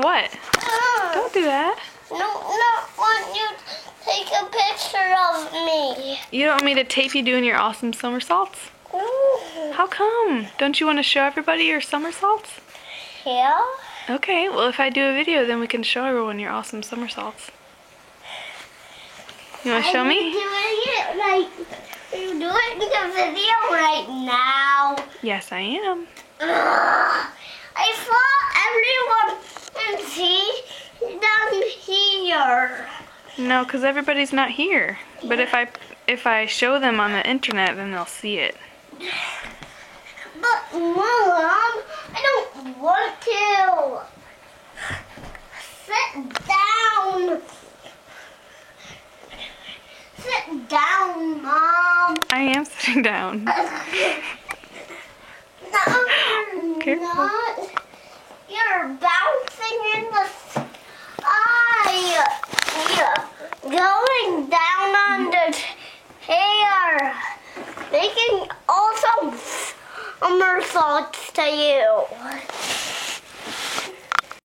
what? Don't do that. No, not want you to take a picture of me. You don't want me to tape you doing your awesome somersaults? How come? Don't you want to show everybody your somersaults? Yeah? Okay, well if I do a video, then we can show everyone your awesome somersaults. You want to show me? Are you doing the video right now? Yes, I am. I thought everyone can see down here. No, because everybody's not here. But if I show them on the internet, then they'll see it. But Mom, I don't want to. Sit down. Sit down, Mom. I am sitting down. No, you're Careful. not. You're bouncing in the sky. Yeah. Going down on the chair. Making awesome somersaults to you.